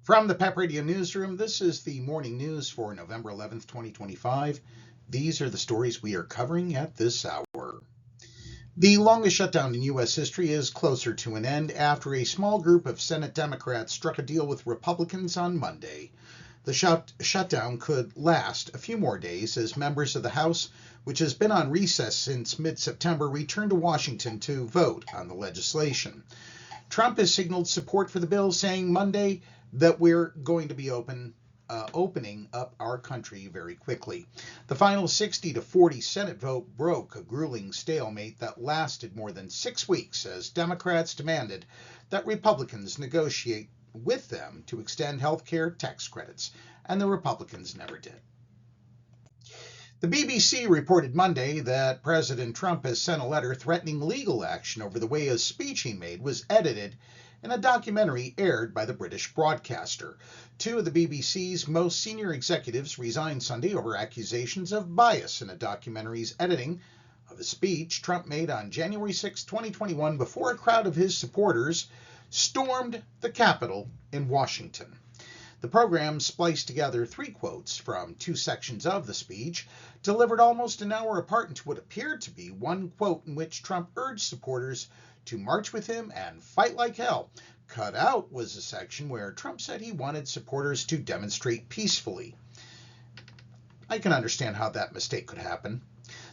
From the PEP Radio Newsroom, this is the morning news for November 11th, 2025. These are the stories we are covering at this hour. The longest shutdown in U.S. history is closer to an end after a small group of Senate Democrats struck a deal with Republicans on Monday. The shutdown could last a few more days as members of the House, which has been on recess since mid-September, return to Washington to vote on the legislation. Trump has signaled support for the bill, saying Monday that we're going to be opening up our country very quickly. The final 60-40 Senate vote broke a grueling stalemate that lasted more than 6 weeks as Democrats demanded that Republicans negotiate with them to extend health care tax credits, and the Republicans never did. The BBC reported Monday that President Trump has sent a letter threatening legal action over the way a speech he made was edited in a documentary aired by the British broadcaster. Two of the BBC's most senior executives resigned Sunday over accusations of bias in a documentary's editing of a speech Trump made on January 6, 2021, before a crowd of his supporters stormed the Capitol in Washington. The program spliced together 3 quotes from 2 sections of the speech, delivered almost an hour apart into what appeared to be one quote in which Trump urged supporters to march with him and fight like hell. Cut out was a section where Trump said he wanted supporters to demonstrate peacefully. I can understand how that mistake could happen.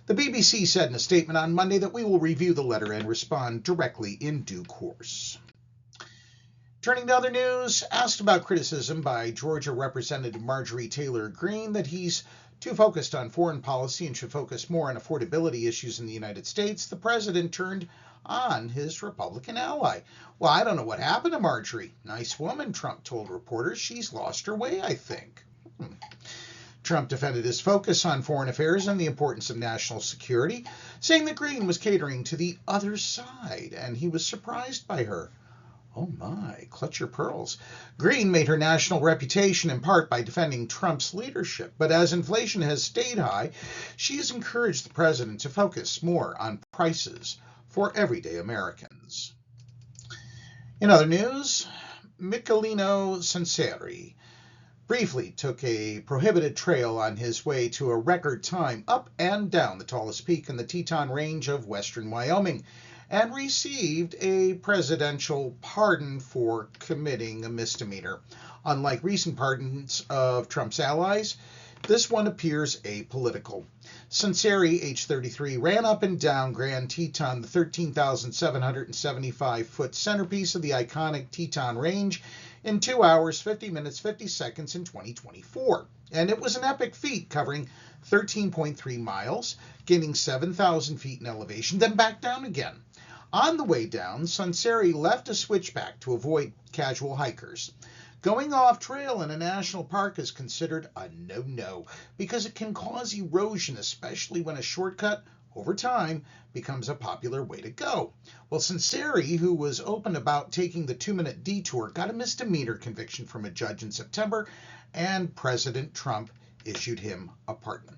The BBC said in a statement on Monday that we will review the letter and respond directly in due course. Turning to other news, asked about criticism by Georgia Representative Marjorie Taylor Greene that he's too focused on foreign policy and should focus more on affordability issues in the United States, the president turned on his Republican ally. Well, I don't know what happened to Marjorie. Nice woman, Trump told reporters. She's lost her way, I think. Trump defended his focus on foreign affairs and the importance of national security, saying that Greene was catering to the other side, and he was surprised by her. Oh my, clutch your pearls. Greene made her national reputation in part by defending Trump's leadership, but as inflation has stayed high, she has encouraged the president to focus more on prices for everyday Americans. In other news, Michelino Sanseri briefly took a prohibited trail on his way to a record time up and down the tallest peak in the Teton Range of western Wyoming, and received a presidential pardon for committing a misdemeanor. Unlike recent pardons of Trump's allies, this one appears apolitical. Sanseri, age 33, ran up and down Grand Teton, the 13,775-foot centerpiece of the iconic Teton Range, in 2 hours, 50 minutes, 50 seconds in 2024. And it was an epic feat, covering 13.3 miles, gaining 7,000 feet in elevation, then back down again. On the way down, Sanseri left a switchback to avoid casual hikers. Going off trail in a national park is considered a no-no because it can cause erosion, especially when a shortcut over time becomes a popular way to go. Well, Sanseri, who was open about taking the 2-minute detour, got a misdemeanor conviction from a judge in September, and President Trump issued him a pardon.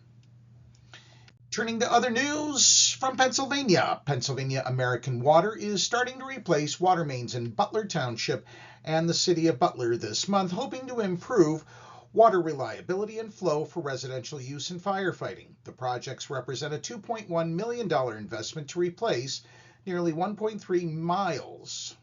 Turning to other news from Pennsylvania. Pennsylvania American Water is starting to replace water mains in Butler Township and the city of Butler this month, hoping to improve water reliability and flow for residential use and firefighting. The projects represent a $2.1 million investment to replace nearly 1.3 miles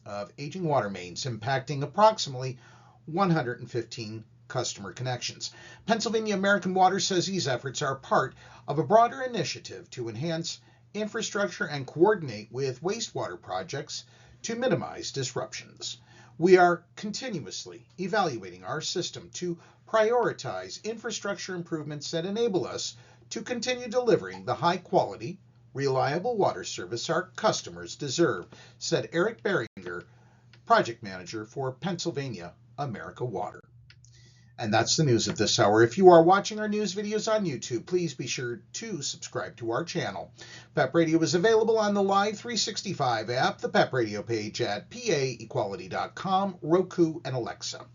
of aging water mains, impacting approximately 115 customer connections. Pennsylvania American Water says these efforts are part of a broader initiative to enhance infrastructure and coordinate with wastewater projects to minimize disruptions. We are continuously evaluating our system to prioritize infrastructure improvements that enable us to continue delivering the high-quality, reliable water service our customers deserve, said Eric Beringer, project manager for Pennsylvania American Water. And that's the news of this hour. If you are watching our news videos on YouTube, please be sure to subscribe to our channel. PEP Radio is available on the Live 365 app, the PEP Radio page at paequality.com, Roku, and Alexa.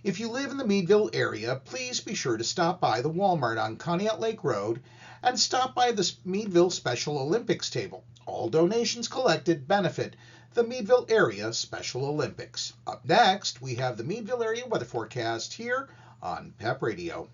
If you live in the Meadville area, please be sure to stop by the Walmart on Conneaut Lake Road and stop by the Meadville Special Olympics table. All donations collected benefit the Meadville Area Special Olympics. Up next, we have the Meadville Area weather forecast here on PEP Radio.